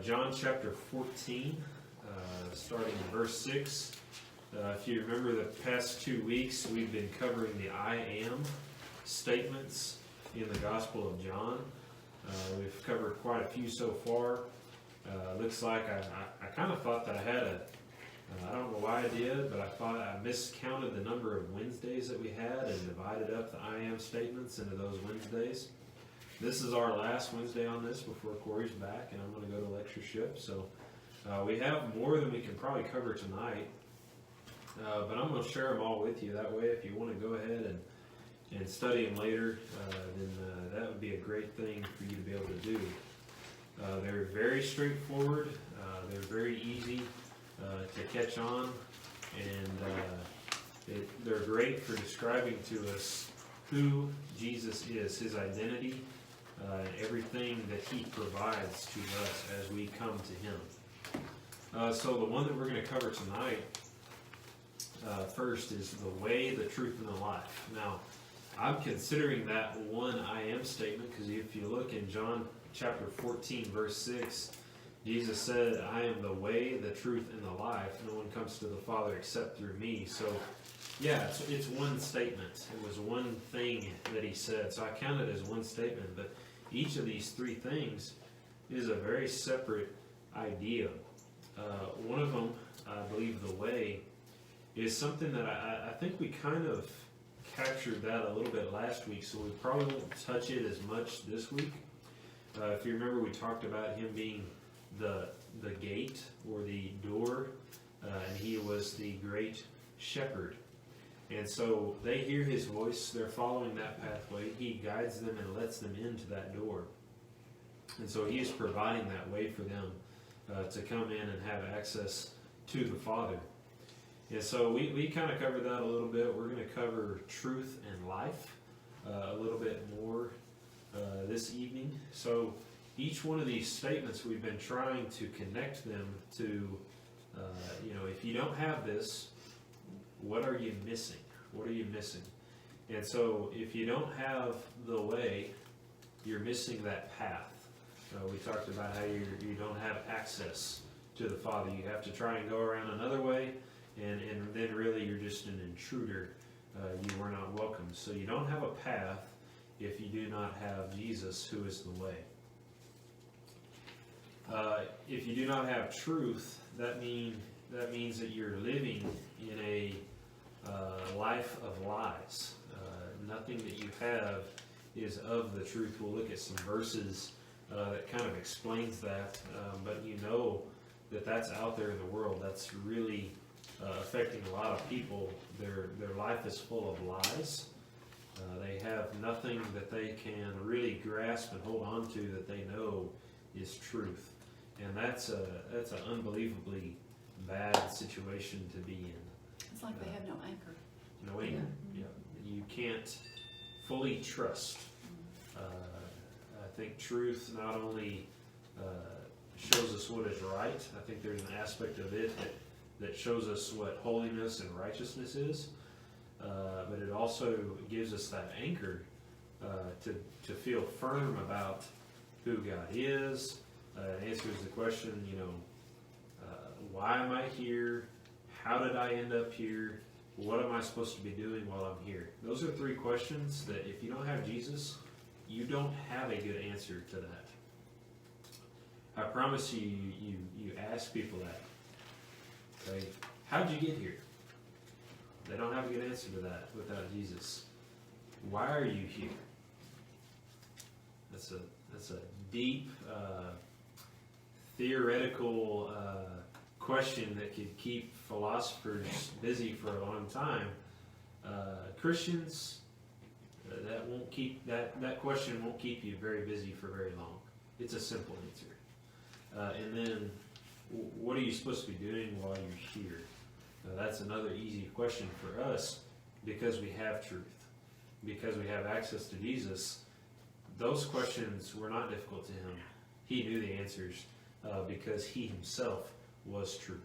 John chapter 14, starting in verse 6. If you remember the past 2 weeks, we've been covering the I am statements in the Gospel of John. We've covered quite a few so far. Looks like I kind of thought that I had I don't know why I did, but I thought I miscounted the number of Wednesdays that we had and divided up the I am statements into those Wednesdays. This is our last Wednesday on this before Corey's back, and I'm going to go to lectureship. So we have more than we can probably cover tonight, but I'm going to share them all with you. That way, if you want to go ahead and study them later, then that would be a great thing for you to be able to do. They're very straightforward. They're very easy to catch on, and they're great for describing to us who Jesus is, his identity, and everything that he provides to us as we come to him. So the one that we're going to cover tonight first is the way, the truth, and the life. Now, I'm considering that one I am statement because if you look in John chapter 14, verse 6, Jesus said, I am the way, the truth, and the life. No one comes to the Father except through me. So, yeah, it's one statement. It was one thing that he said. So I count it as one statement. But each of these three things is a very separate idea. One of them, I believe the way, is something that I think we kind of captured that a little bit last week. So we probably won't touch it as much this week. If you remember, we talked about him being the gate or the door, and he was the great shepherd. And so they hear his voice, they're following that pathway, he guides them and lets them into that door. And so he is providing that way for them to come in and have access to the Father. And so we kind of covered that a little bit. We're going to cover truth and life a little bit more this evening. So each one of these statements, we've been trying to connect them to, if you don't have this, what are you missing? What are you missing? And so if you don't have the way, you're missing that path. We talked about how you don't have access to the Father. You have to try and go around another way, and then really you're just an intruder. You were not welcome. So you don't have a path if you do not have Jesus, who is the way. If you do not have truth, that means that you're living in a life of lies. Nothing that you have is of the truth. We'll look at some verses that kind of explains that, but you know that that's out there in the world. That's really affecting a lot of people. Their life is full of lies. They have nothing that they can really grasp and hold on to that they know is truth. And that's an unbelievably bad situation to be in. It's like they have no anchor. No anchor. Yeah. You can't fully trust. I think truth not only shows us what is right. I think there's an aspect of it that shows us what holiness and righteousness is. But it also gives us that anchor to feel firm about who God is. It answers the question, why am I here? How did I end up here? What am I supposed to be doing while I'm here? Those are three questions that if you don't have Jesus, you don't have a good answer to that. I promise you ask people that. Okay? How'd you get here? They don't have a good answer to that without Jesus. Why are you here? That's a deep, theoretical question that could keep philosophers busy for a long time. Christians, that question won't keep you very busy for very long. It's a simple answer. And then, what are you supposed to be doing while you're here? That's another easy question for us because we have truth, because we have access to Jesus. Those questions were not difficult to him. He knew the answers because he himself was truth.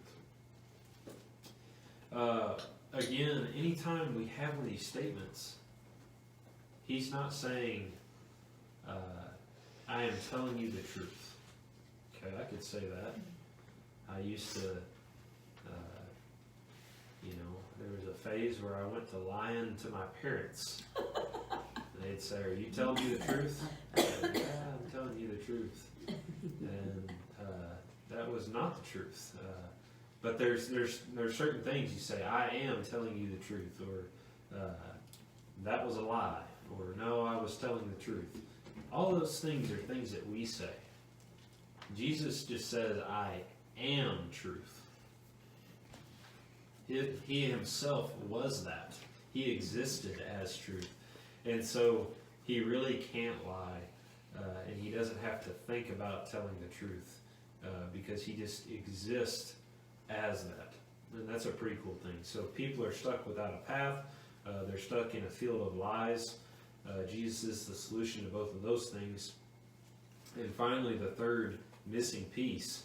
Again, anytime we have one of these statements, he's not saying, I am telling you the truth. Okay, I could say that. I used to, there was a phase where I went to lying to my parents. They'd say, "Are you telling me the truth?" I said, "Yeah, I'm telling you the truth." And that was not the truth. But there's certain things you say, "I am telling you the truth," or "That was a lie," or "No, I was telling the truth." All those things are things that we say. Jesus just says, "I am truth." He himself was that. He existed as truth. And so he really can't lie, and he doesn't have to think about telling the truth, because he just exists as that. And that's a pretty cool thing. So people are stuck without a path. They're stuck in a field of lies. Jesus is the solution to both of those things. And finally, the third missing piece,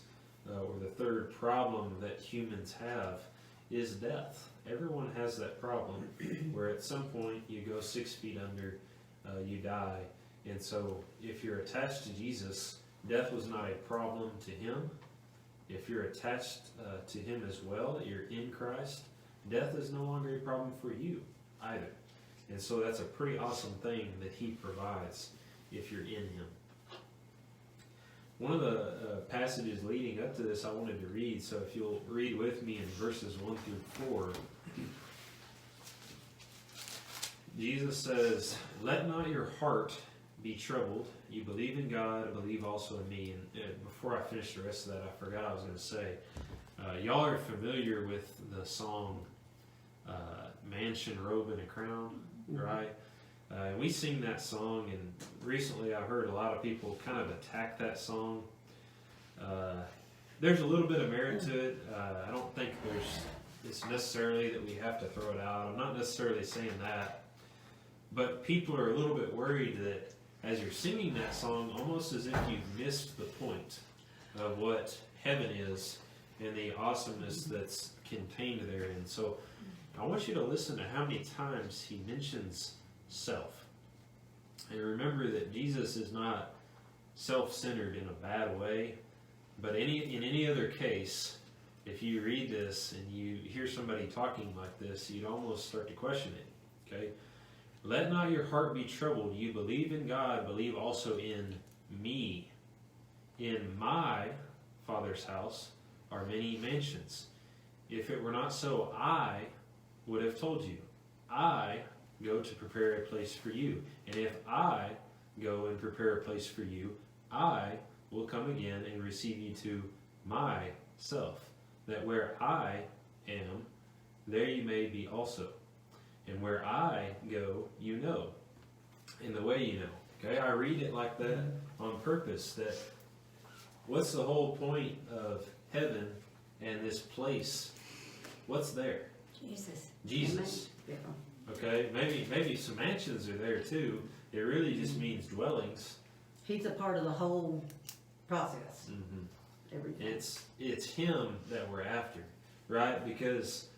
or the third problem that humans have, is death. Everyone has that problem where at some point you go 6 feet under, you die. And so if you're attached to Jesus, death was not a problem to him. If you're attached to him as well, you're in Christ, death is no longer a problem for you either. And so that's a pretty awesome thing that he provides if you're in him. One of the passages leading up to this I wanted to read, so if you'll read with me in verses 1 through 4. Jesus says, "Let not your heart be troubled. You believe in God, believe also in me." And before I finish the rest of that, I forgot I was going to say, y'all are familiar with the song Mansion, Robe, and a Crown, right? We sing that song, and recently I heard a lot of people kind of attack that song. There's a little bit of merit to it. I don't think it's necessarily that we have to throw it out. I'm not necessarily saying that. But people are a little bit worried that as you're singing that song, almost as if you've missed the point of what heaven is and the awesomeness that's contained therein. So I want you to listen to how many times he mentions self. And remember that Jesus is not self-centered in a bad way, but in any other case, if you read this and you hear somebody talking like this, you'd almost start to question it. Okay? "Let not your heart be troubled. You believe in God, believe also in me. In my Father's house are many mansions. If it were not so, I would have told you. I go to prepare a place for you. And if I go and prepare a place for you, I will come again and receive you to myself, that where I am, there you may be also. And where I go, you know, and the way you know." Okay, I read it like that on purpose, that what's the whole point of heaven and this place? What's there? Jesus. Okay, maybe some mansions are there too. It really just means dwellings. He's a part of the whole process. Mm-hmm. Everything. It's him that we're after, right? Because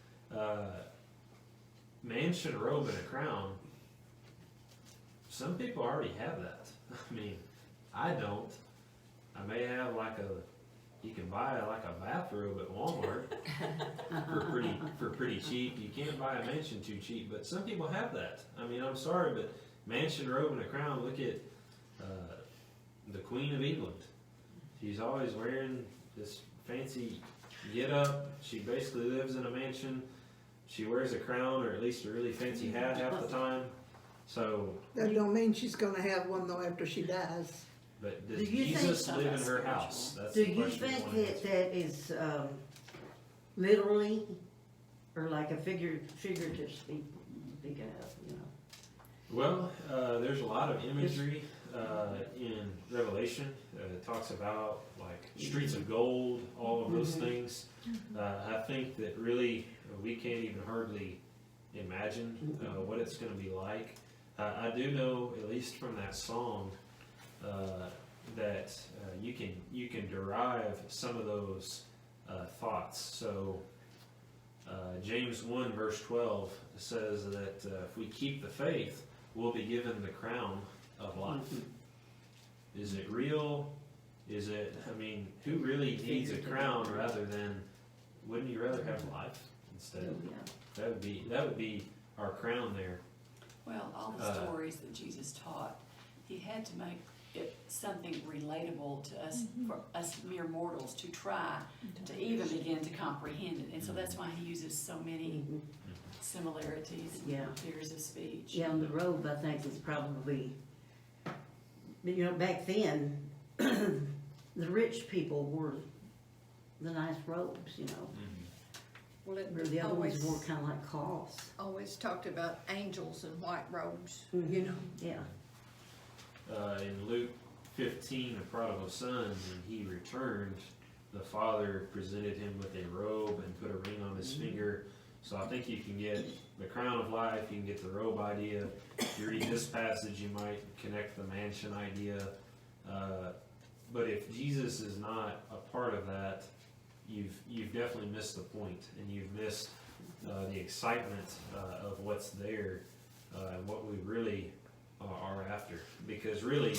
mansion, robe, and a crown, some people already have that. I mean, I don't. I may have you can buy like a bathrobe at Walmart for pretty cheap. You can't buy a mansion too cheap, but some people have that. I mean, I'm sorry, but mansion, robe, and a crown. Look at the Queen of England. She's always wearing this fancy get-up. She basically lives in a mansion. She wears a crown, or at least a really fancy hat half the time. So That don't mean she's gonna have one though after she dies. but Do does you Jesus think- live in her house? That's Do the you question we think want to that answer. that is literally, or like a figurative speaking of, you know? Well, there's a lot of imagery in Revelation. It talks about like streets of gold, all of those things. I think that really we can't even hardly imagine what it's going to be like. I do know, at least from that song, that you can derive some of those thoughts. So James 1 verse 12 says that if we keep the faith, we'll be given the crown of life. Is it real? Is it, I mean, who really needs a crown rather than, wouldn't you rather have life instead? Yeah. That would be our crown there. Well, all the stories that Jesus taught, he had to make it something relatable to us, for us mere mortals to try to even begin to comprehend it. And so that's why he uses so many similarities Yeah. and figures of speech. Yeah, and the robe, I think, is probably, you know, back then, the rich people wore the nice robes, you know. Well, it Where the other ones always, wore kind of like cloths. always talked about angels in white robes, you know. Yeah. In Luke 15, the prodigal son, when he returned, the father presented him with a robe and put a ring on his finger. So I think you can get the crown of life, you can get the robe idea. If you read this passage, you might connect the mansion idea. But if Jesus is not a part of that, you've definitely missed the point, and you've missed the excitement of what's there and what we really are after. Because really,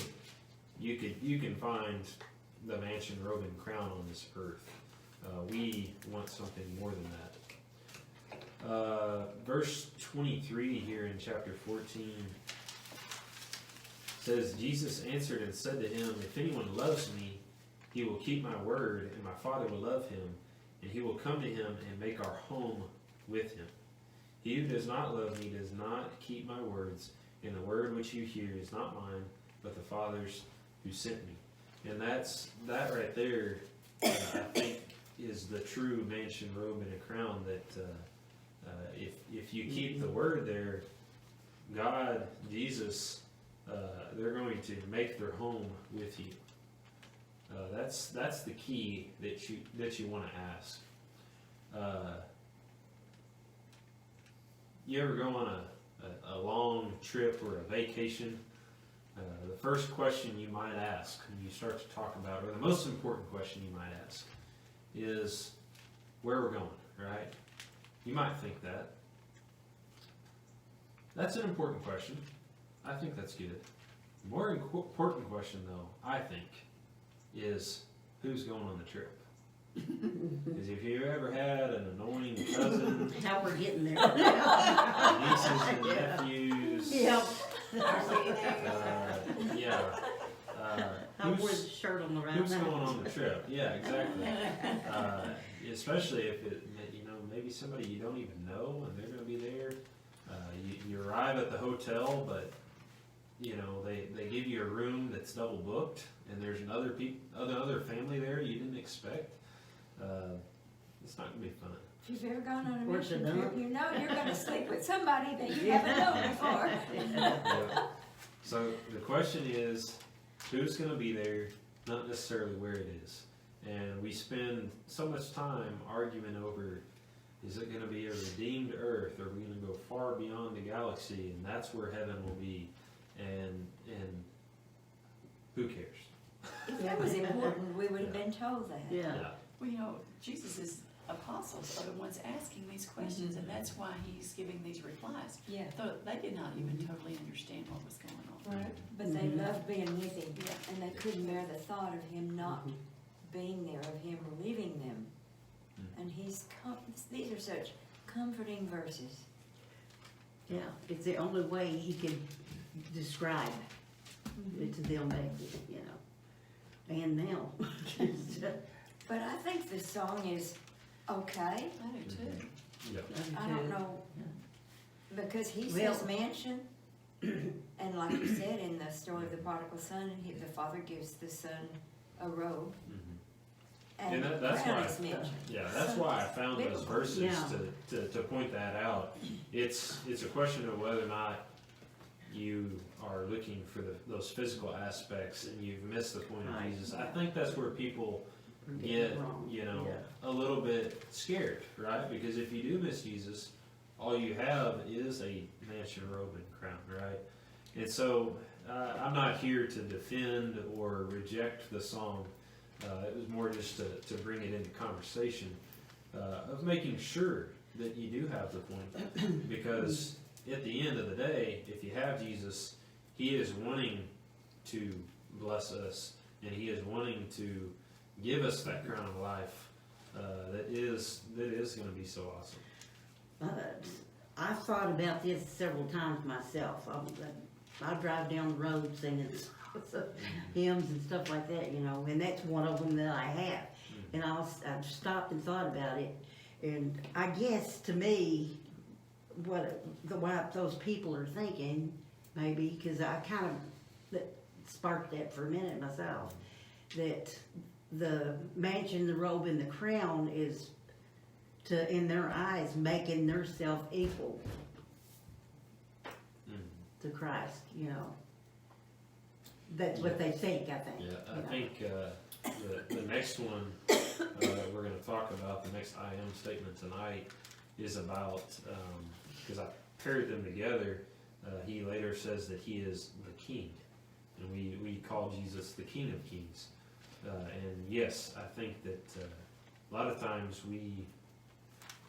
you can find the mansion, robe, and crown on this earth. We want something more than that. Verse 23 here in chapter 14 says, Jesus answered and said to him, if anyone loves me, he will keep my word, and my Father will love him, and he will come to him and make our home with him. He who does not love me does not keep my words, and the word which you hear is not mine, but the Father's who sent me. And that right there, I think, is the true mansion, robe, and a crown. That if you keep the word there, God, Jesus, they're going to make their home with you. That's the key that you want to ask. You ever go on a long trip or a vacation? The first question you might ask when you start to talk about, or the most important question you might ask, is where we're going, right? You might think that. That's an important question. I think that's good. The more important question, though, I think, is who's going on the trip. Because if you ever had an annoying cousin, How we're getting there. nieces and nephews, Yep. I wore the shirt on the right who's now. going on the trip? Yeah, exactly. Especially if it, maybe somebody you don't even know and they're going to be there. You arrive at the hotel, but they give you a room that's double booked, and there's other family there you didn't expect. It's not going to be fun. If you've ever gone on a Where's mission the trip, dump? you know you're going to sleep with somebody that you haven't known before. Yeah. So the question is, who's going to be there, not necessarily where it is. And we spend so much time arguing over, is it going to be a redeemed earth, or are we going to go far beyond the galaxy, and that's where heaven will be, and who cares? If that was important, we would have been told that. Yeah. Well, Jesus' apostles are the ones asking these questions, and that's why he's giving these replies. Yeah. So they did not even totally understand what was going on. Right. But they loved being with him, Yeah. and they couldn't bear the thought of him not being there, of him leaving them. And these are such comforting verses. Yeah, it's the only way he could describe it to them back then, and now. But I think the song is okay. I do too. Yeah. I don't know, because he Well- says mansion, and like you said in the story of the prodigal son, the father gives the son a robe, and the that's crown why. is mentioned. Yeah, that's why I found those biblical. verses Yeah. to point that out. It's a question of whether or not you are looking for those physical aspects, and you've missed the point of Right. Jesus. I think that's where people Get get it wrong. Yeah. a little bit scared, right? Because if you do miss Jesus, all you have is a mansion, robe, and crown, right? And so I'm not here to defend or reject the song. It was more just to bring it into conversation of making sure that you do have the point. Because at the end of the day, if you have Jesus, he is wanting to bless us and He is wanting to give us that crown of life that is going to be so awesome. I've thought about this several times myself. I drive down the road singing hymns and stuff like that, you know, and that's one of them that I have. And I've stopped and thought about it, and I guess to me, what those people are thinking, maybe, because I kind of sparked that for a minute myself, that the mansion, the robe, and the crown is in their eyes, making theirself equal to Christ, you know. That's what they think, I think. Yeah, I you know. think the next one we're going to talk about, the next I am statement tonight, is about, because I paired them together, he later says that he is the king. And we call Jesus the King of Kings. And yes, I think that a lot of times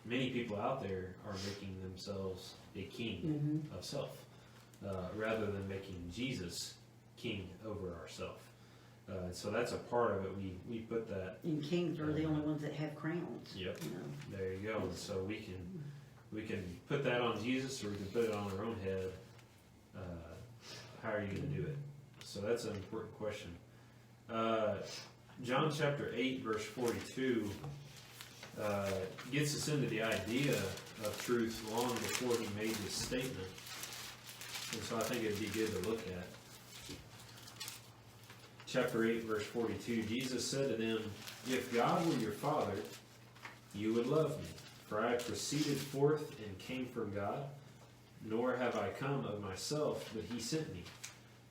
many people out there are making themselves a king of self, rather than making Jesus king over ourselves. So that's a part of it. We put that. And kings are the only ones that have crowns. Yep. You know. There you go. And so we can put that on Jesus, or we can put it on our own head. How are you going to do it? So that's an important question. John chapter 8, verse 42 gets us into the idea of truth long before he made this statement. And so I think it'd be good to look at. Chapter 8, verse 42, Jesus said to them, "If God were your Father, you would love me, for I proceeded forth and came from God, nor have I come of myself, but he sent me.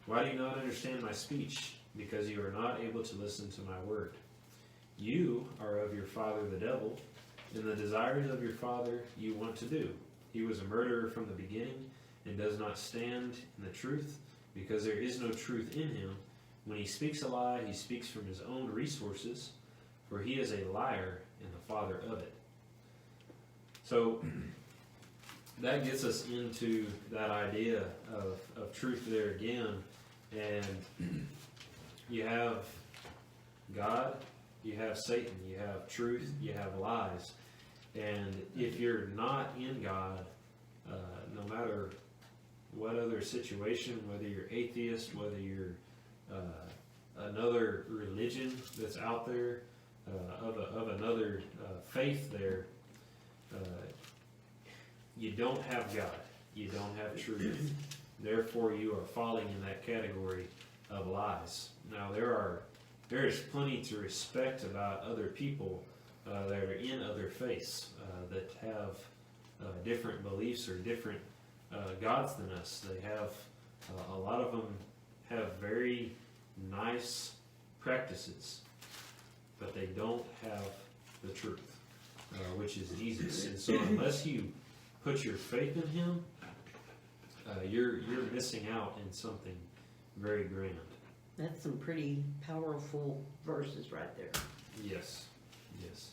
Why do you not understand my speech? Because you are not able to listen to my word. You are of your father the devil, and the desires of your father you want to do. He was a murderer from the beginning, and does not stand in the truth, because there is no truth in him. When he speaks a lie, he speaks from his own resources, for he is a liar and the father of it." So that gets us into that idea of truth there again. And you have God, you have Satan, you have truth, you have lies. And if you're not in God, no matter what other situation, whether you're atheist, whether you're another religion that's out there, of another faith there, you don't have God. You don't have truth. Therefore, you are falling in that category of lies. Now, there is plenty to respect about other people that are in other faiths that have different beliefs or different gods than us. They have a lot of them have very nice practices, but they don't have the truth, which is Jesus. And so, unless you put your faith in Him, you're missing out in something very grand. That's some pretty powerful verses right there. Yes, yes.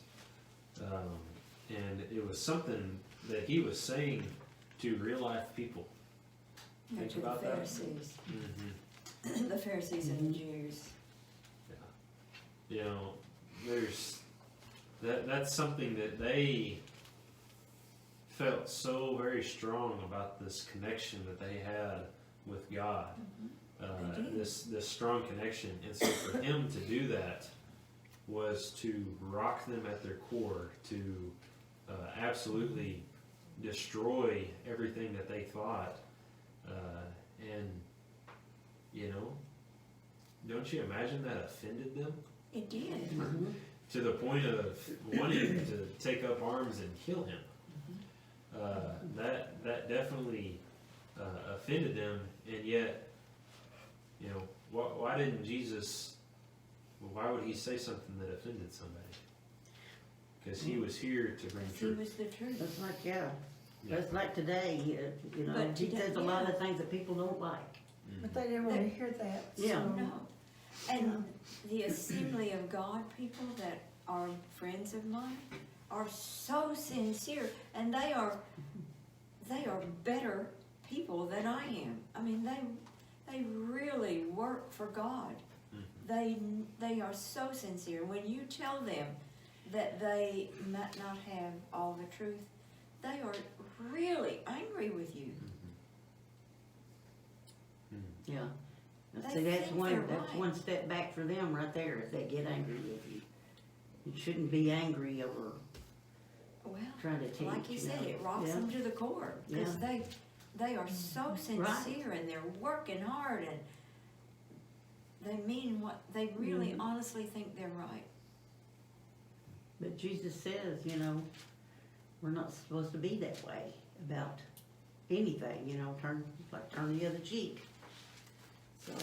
And it was something that he was saying to real life people. Yeah, Think to about the that. Pharisees. Mm-hmm. The Pharisees and the Jews. Yeah. You know, there's that's something that they felt so very strong about, this connection that they had with God. They did. This strong connection. And so for him to do that was to rock them at their core, to absolutely destroy everything that they thought. And, you know, don't you imagine that offended them? It did. To the point of wanting to take up arms and kill him. That definitely offended them, and yet, you know, why didn't Jesus? Why would he say something that offended somebody? Because he was here to bring He truth. was the truth. That's like, Yeah. that's like today, you know, But he today, says a lot yeah. of things that people don't like. But they didn't want to hear that. Yeah. so- No. And the Assembly of God people that are friends of mine are so sincere, and they are better people than I am. I mean, they really work for God. they are so sincere. When you tell them that they might not have all the truth, they are really angry with you. Yeah. They See, that's think they're that's right. one step back for them right there, if they get angry with you. You shouldn't be angry over Well, trying to teach. like you said, know. it rocks Yeah. them to the core, because Yeah. they are so sincere and they're working hard and they mean what they really honestly think they're right. But Jesus says, you know, we're not supposed to be that way about anything, you know, turn the other cheek. So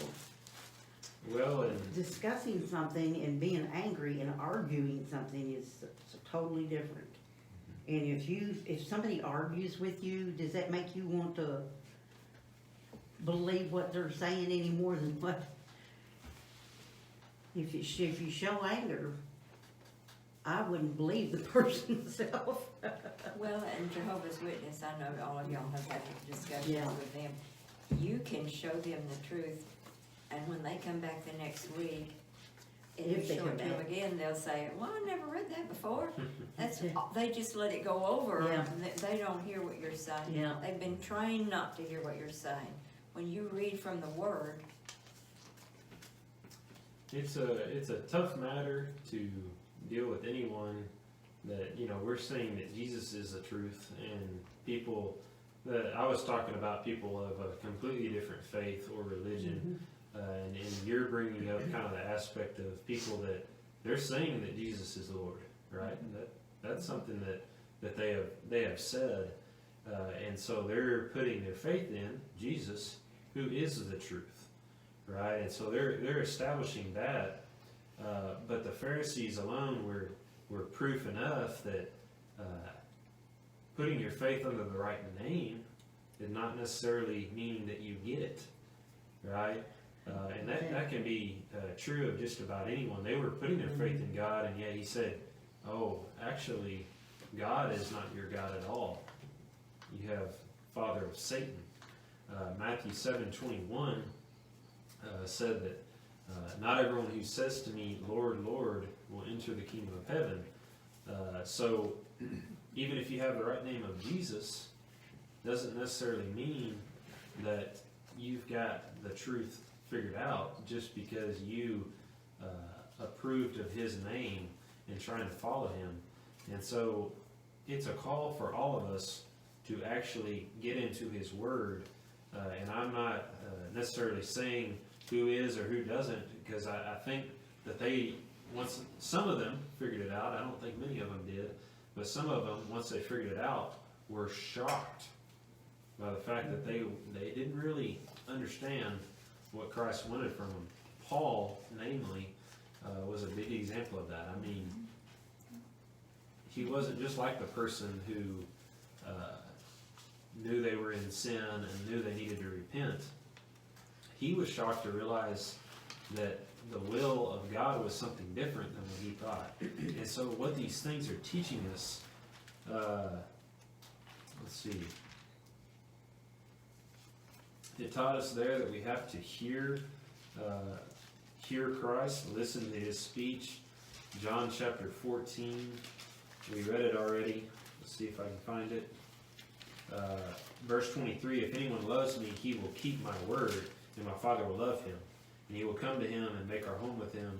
Well, and discussing something and being angry and arguing something is totally different. And if somebody argues with you, does that make you want to believe what they're saying any more than what? If you show anger, I wouldn't believe the person myself. Well, and Jehovah's Witness, I know all of y'all have had discussions Yeah. with them. You can show them the truth, and when they come back the next week, and you If they show come it to them back. again, they'll say, well, I never read that before. They just let it go over, Yeah. and they don't hear what you're saying. Yeah. They've been trained not to hear what you're saying. When you read from the Word, it's a tough matter to deal with anyone that, you know, we're saying that Jesus is the truth, and people that I was talking about, people of a completely different faith or religion, and you're bringing up kind of the aspect of people that they're saying that Jesus is the Lord, right? That's something that they have said, and so they're putting their faith in Jesus, who is the truth, right? And so they're establishing that, but the Pharisees alone were proof enough that putting your faith under the right name did not necessarily mean that you get it, right? And that can be true of just about anyone. They were putting their faith in God, and yet he said, oh, actually, God is not your God at all. You have father of Satan. Matthew 7:21 said that not everyone who says to me, Lord, Lord, will enter the kingdom of heaven. So even if you have the right name of Jesus, doesn't necessarily mean that you've got the truth figured out just because you approved of his name and trying to follow him. And so it's a call for all of us to actually get into his word. And I'm not necessarily saying who is or who doesn't, because I think that once some of them figured it out, I don't think many of them did, but some of them, once they figured it out, were shocked by the fact that they didn't really understand what Christ wanted from them. Paul, namely, was a big example of that. I mean, he wasn't just like the person who knew they were in sin and knew they needed to repent. He was shocked to realize that the will of God was something different than what he thought. And so what these things are teaching us, let's see. It taught us there that we have to hear Christ, listen to his speech. John chapter 14, we read it already. Let's see if I can find it. Verse 23, if anyone loves me, he will keep my word, and my Father will love him. And he will come to him and make our home with him.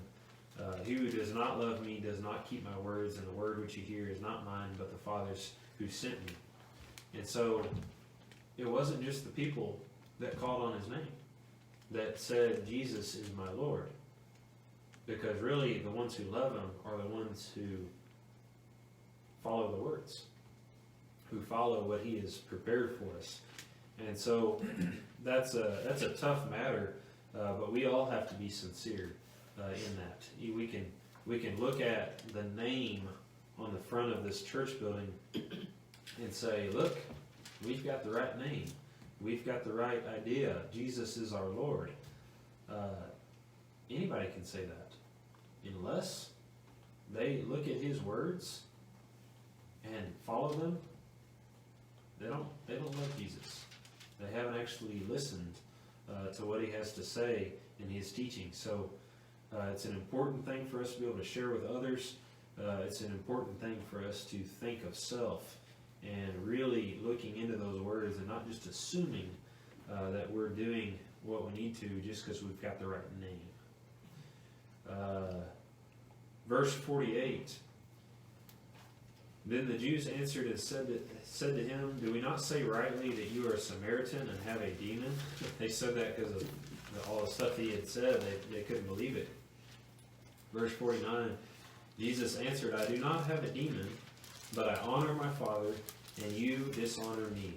He who does not love me does not keep my words, and the word which you hear is not mine, but the Father's who sent me. And so it wasn't just the people that called on his name that said, Jesus is my Lord. Because really, the ones who love him are the ones who follow the words, who follow what he has prepared for us. And so that's a tough matter, but we all have to be sincere in that. We can look at the name on the front of this church building and say, look, we've got the right name. We've got the right idea. Jesus is our Lord. Anybody can say that, unless they look at his words and follow them. They don't love Jesus. They haven't actually listened to what he has to say in his teaching. So It's an important thing for us to be able to share with others. It's an important thing for us to think of self and really looking into those words and not just assuming that we're doing what we need to just because we've got the right name. Verse 48. Then the Jews answered and said to him, "Do we not say rightly that you are a Samaritan and have a demon?" They said that because of all the stuff he had said. They couldn't believe it. Verse 49, Jesus answered, "I do not have a demon, but I honor my Father, and you dishonor me.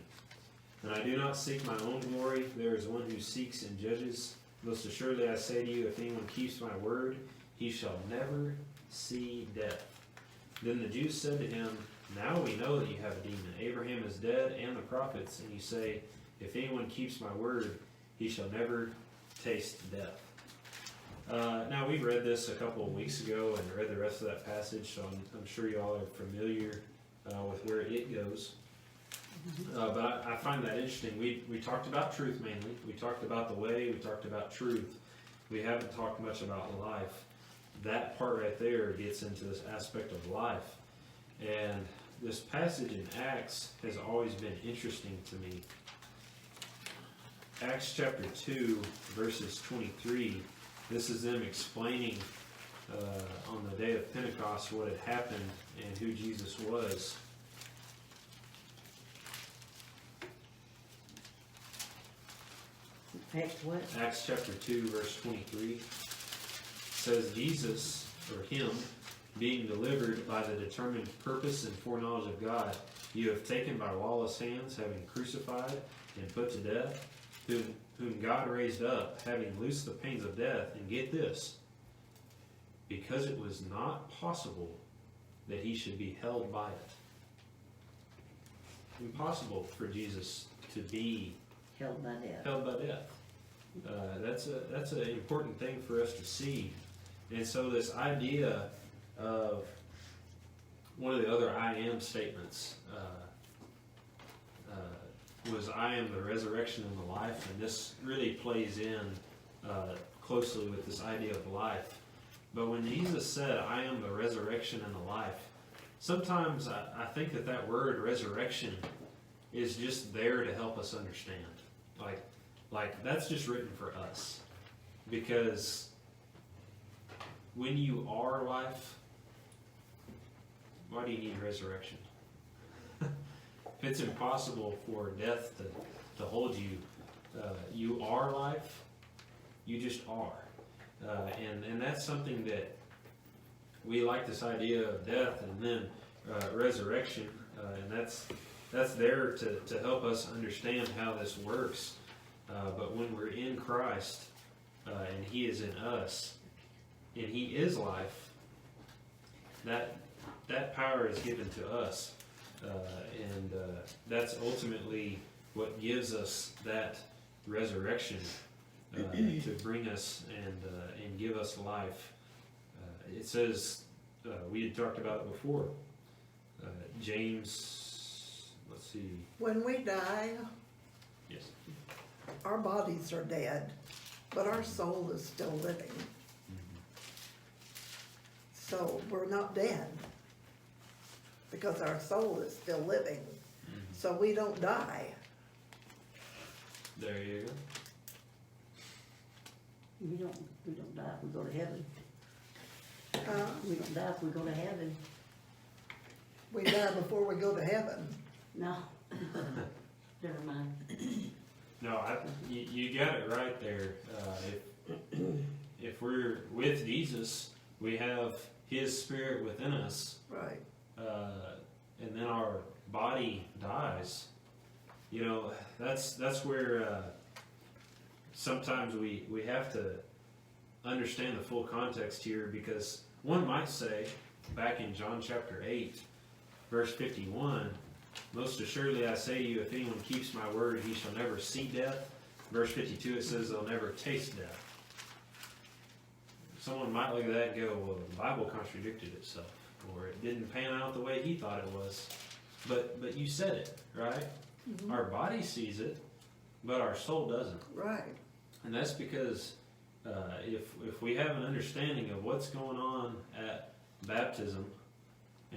And I do not seek my own glory. There is one who seeks and judges. Most assuredly I say to you, if anyone keeps my word, he shall never see death." Then the Jews said to him, "Now we know that you have a demon. Abraham is dead and the prophets, and you say, if anyone keeps my word, he shall never taste death." Now we read this a couple of weeks ago and read the rest of that passage, so I'm sure you all are familiar with where it goes. But I find that interesting. We talked about truth mainly. We talked about the way. We talked about truth. We haven't talked much about life. That part right there gets into this aspect of life. And this passage in Acts has always been interesting to me. Acts chapter 2, verses 23. This is them explaining on the day of Pentecost what had happened and who Jesus was. Acts what? Acts chapter 2, verse 23 says, Jesus, or him, being delivered by the determined purpose and foreknowledge of God, you have taken by lawless hands, having crucified and put to death, whom God raised up, having loosed the pains of death. And get this, because it was not possible that he should be held by it. Impossible for Jesus to be Held by death. held by death. That's an important thing for us to see. And so this idea of one of the other I am statements was I am the resurrection and the life, and this really plays in closely with this idea of life. But when Jesus said, I am the resurrection and the life, sometimes I think that word resurrection is just there to help us understand. Like that's just written for us. Because when you are life, why do you need resurrection? If it's impossible for death to hold you, you are life, you just are. And that's something that we like, this idea of death and then resurrection, and that's there to help us understand how this works. But when we're in Christ and He is in us, and He is life, that power is given to us, and that's ultimately what gives us that resurrection to bring us and give us life. It says, we had talked about it before, James, let's see. When we die, Yes. our bodies are dead, but our soul is still living. So we're not dead because our soul is still living. So we don't die. There you go. We don't die if we go to heaven. Huh? We don't die if we go to heaven. We die before we go to heaven. No. Never mind. No, you got it right there. If we're with Jesus, we have His Spirit within us, Right. and then our body dies. You know, that's where sometimes we have to understand the full context here, because one might say, back in John chapter 8, verse 51, most assuredly I say to you, if anyone keeps my word, he shall never see death. Verse 52, it says they'll never taste death. Someone might look at that and go, well, the Bible contradicted itself, or it didn't pan out the way he thought it was. But you said it, right? Our body sees it, but our soul doesn't. Right. And that's because if we have an understanding of what's going on at baptism,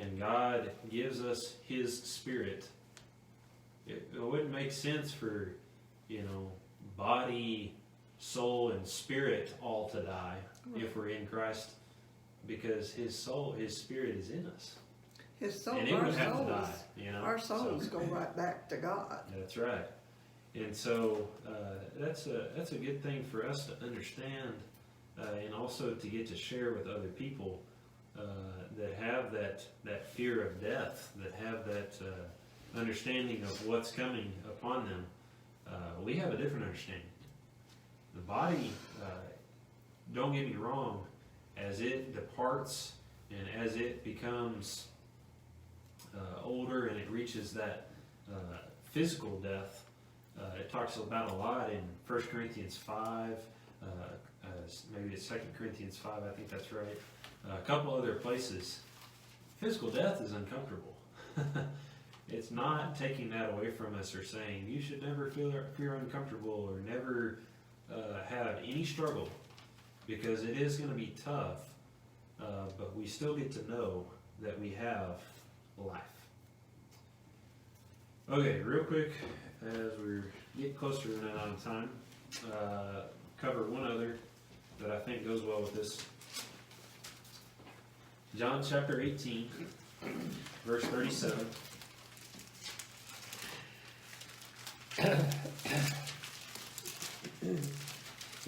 and God gives us His Spirit, it wouldn't make sense for, body, soul, and spirit all to die if we're in Christ, because His Spirit is in us. His soul, And it our would have to souls, die, our souls go right back to God. That's right. And so that's a good thing for us to understand, and also to get to share with other people that have that fear of death, that have that understanding of what's coming upon them. We have a different understanding. The body, don't get me wrong, as it departs and as it becomes older and it reaches that physical death, it talks about a lot in 1 Corinthians 5, maybe it's 2 Corinthians 5, I think that's right. A couple other places. Physical death is uncomfortable. It's not taking that away from us or saying you should never feel uncomfortable or never have any struggle, because it is going to be tough, but we still get to know that we have life. Okay, real quick, as we're getting closer to running out of time, cover one other that I think goes well with this. John chapter 18, verse 37.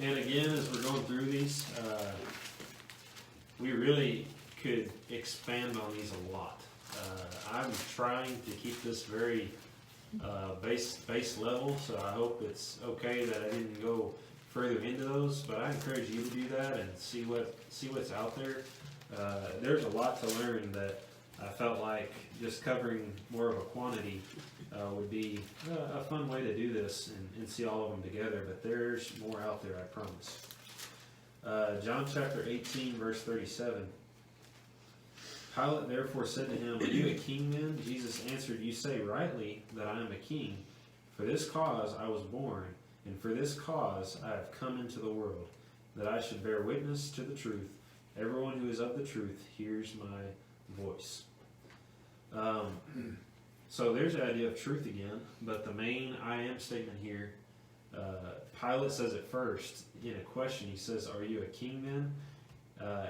And again, as we're going through these, we really could expand on these a lot. I'm trying to keep this very base level, so I hope it's okay that I didn't go further into those. But I encourage you to do that and see what's out there. There's a lot to learn that I felt like just covering more of a quantity would be a fun way to do this and see all of them together, but there's more out there, I promise. John chapter 18, verse 37. Pilate therefore said to him, "Are you a king then?" Jesus answered, "You say rightly that I am a king. For this cause I was born, and for this cause I have come into the world, that I should bear witness to the truth. Everyone who is of the truth hears my voice." So there's the idea of truth again, but the main I am statement here, Pilate says it first in a question. He says, "Are you a king then?"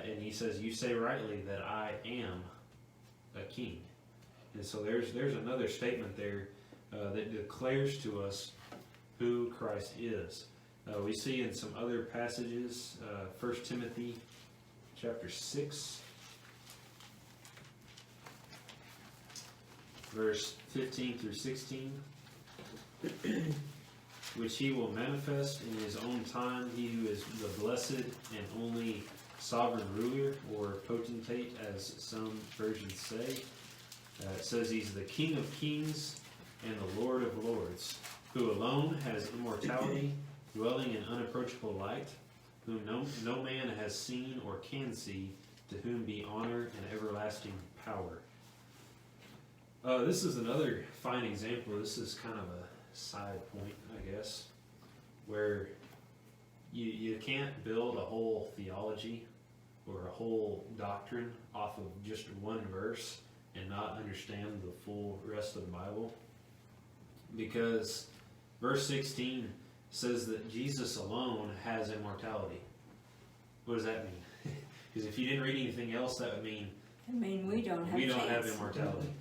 And he says, "You say rightly that I am a king." And so there's another statement there that declares to us who Christ is. We see in some other passages, 1 Timothy chapter 6, verse 15 through 16, which he will manifest in his own time, he who is the blessed and only sovereign ruler, or potentate, as some versions say. It says he's the King of kings and the Lord of lords, who alone has immortality, dwelling in unapproachable light, whom no man has seen or can see, to whom be honor and everlasting power. This is another fine example. This is kind of a side point, I guess, where you can't build a whole theology or a whole doctrine off of just one verse and not understand the full rest of the Bible. Because verse 16 says that Jesus alone has immortality. What does that mean? Because if you didn't read anything else, that would mean we don't have immortality.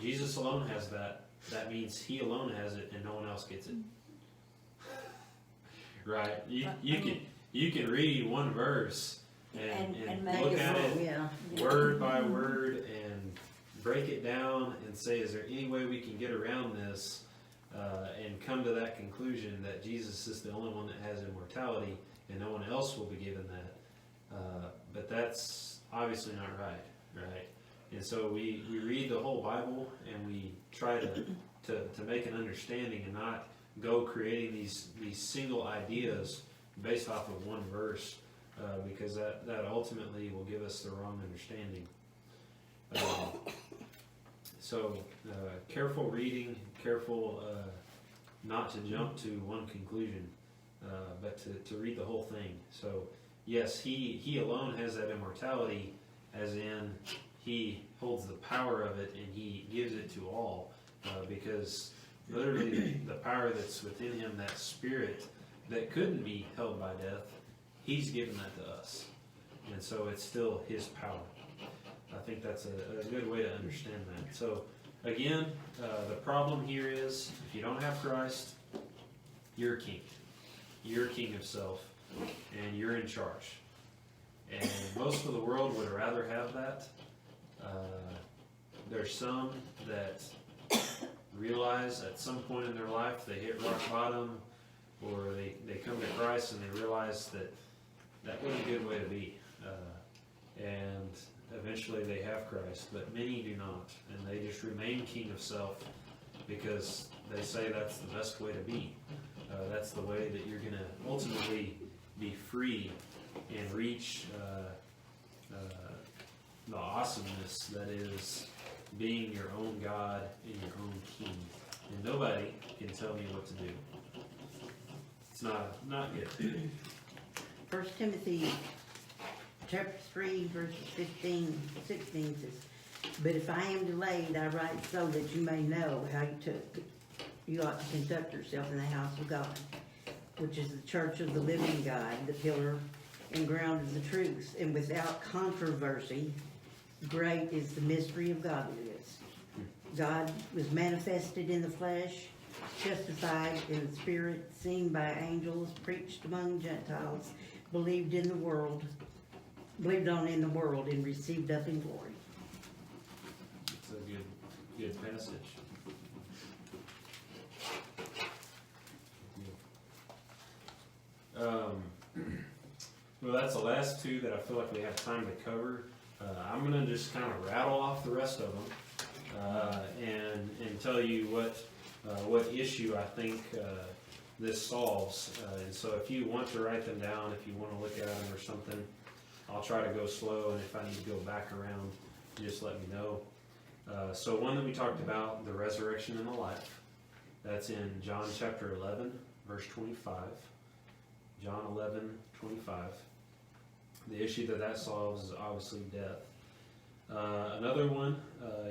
Jesus alone has that. That means he alone has it and no one else gets it. Right? You can read one verse and look at it word by word and break it down and say, is there any way we can get around this and come to that conclusion that Jesus is the only one that has immortality and no one else will be given that. But that's obviously not right? And so we read the whole Bible and we try to make an understanding and not go creating these single ideas based off of one verse, because that ultimately will give us the wrong understanding. So careful reading, careful not to jump to one conclusion. but to read the whole thing. So yes, he alone has that immortality, as in he holds the power of it and he gives it to all, because literally the power that's within him, that spirit that couldn't be held by death, he's given that to us. And so it's still his power. I think that's a good way to understand that. So again, the problem here is if you don't have Christ, you're king. You're king of self, and you're in charge. And most of the world would rather have that. There's some that realize at some point in their life they hit rock bottom, or they come to Christ and they realize that that wasn't a good way to be. And eventually they have Christ, but many do not, and they just remain king of self because they say that's the best way to be. That's the way that you're going to ultimately be free and reach the awesomeness that is being your own God and your own king. And nobody can tell me what to do. It's not good. 1 Timothy chapter 3, verses 15, 16 says, "But if I am delayed, I write so that you may know how you ought to conduct yourself in the house of God, which is the church of the living God, the pillar and ground of the truth. And without controversy, great is the mystery of godliness. God was manifested in the flesh, justified in the spirit, seen by angels, preached among Gentiles, believed on in the world, and received up in glory." It's a good passage. Well, that's the last two that I feel like we have time to cover. I'm going to just kind of rattle off the rest of them and tell you what issue I think this solves. And so if you want to write them down, if you want to look at them or something, I'll try to go slow, and if I need to go back around, just let me know. So one that we talked about, the resurrection and the life, that's in John chapter 11, verse 25. John 11, 25. The issue that solves is obviously death. Another one,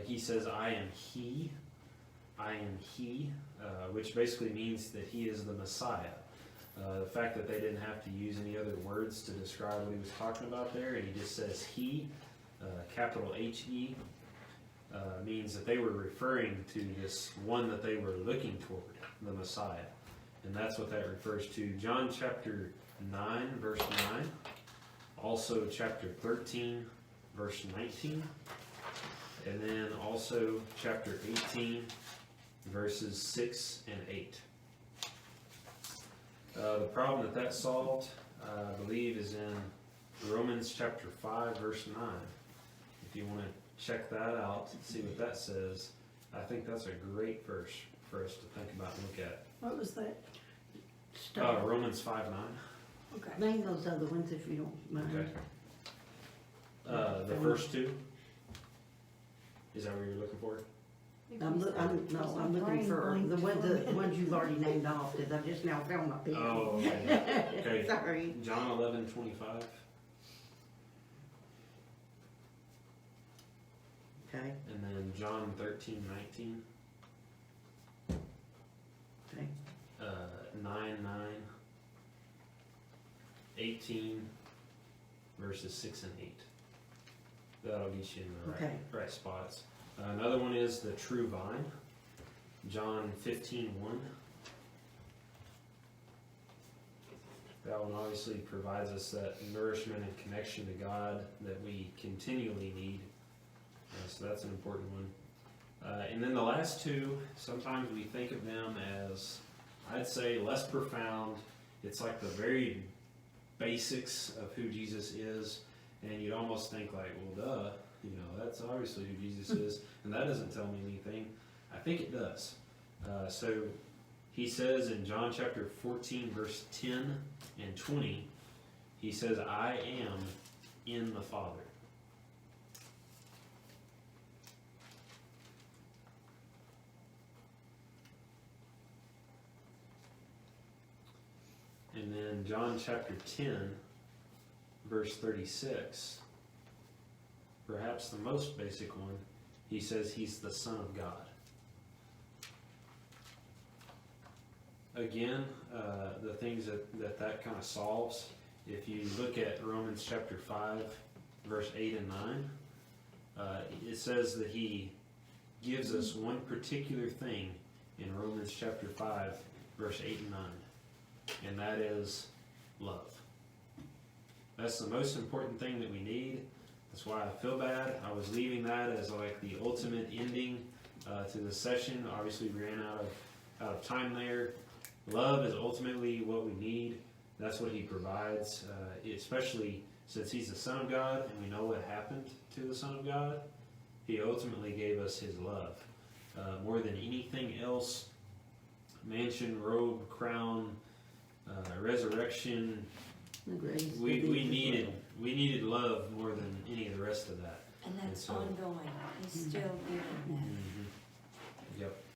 he says, I am he, which basically means that he is the Messiah. The fact that they didn't have to use any other words to describe what he was talking about there, and he just says he, capital H-E, means that they were referring to this one that they were looking toward, the Messiah. And that's what that refers to. John chapter 9, verse 9. Also chapter 13, verse 19. And then also chapter 18, verses 6 and 8. The problem that solved, I believe, is in Romans chapter 5, verse 9. If you want to check that out, see what that says, I think that's a great verse for us to think about and look at. What was that? Romans 5, 9. Okay. Name those other ones if you don't mind. Okay. The first two? Is that what you're looking for? I'm looking for the ones you've already named off, because I just now found my pen. Oh, okay. Okay. Sorry. John 11, 25. Okay, And then John 13, 19. okay. 9, 18, verses 6 and 8. That'll get you in the Okay. right spots. Another one is the true vine. John 15, 1. That one obviously provides us that nourishment and connection to God that we continually need. So that's an important one. And then the last two, sometimes we think of them as, I'd say, less profound. It's like the very basics of who Jesus is, and you'd almost think like, well, duh, that's obviously who Jesus is, and that doesn't tell me anything. I think it does. So he says in John chapter 14, verse 10 and 20, he says, I am in the Father. And in John chapter 10, verse 36, perhaps the most basic one, he says he's the Son of God. Again, the things that kind of solves, if you look at Romans chapter 5, verse 8 and 9, it says that he gives us one particular thing in Romans chapter 5, verse 8 and 9, and that is love. That's the most important thing that we need. That's why I feel bad. I was leaving that as like the ultimate ending to the session. Obviously, we ran out of time there. Love is ultimately what we need. That's what he provides, especially since he's the Son of God, and we know what happened to the Son of God. He ultimately gave us his love. More than anything else, mansion, robe, crown, resurrection, The grace we of these needed love more than any of the rest of that. And that's so- ongoing.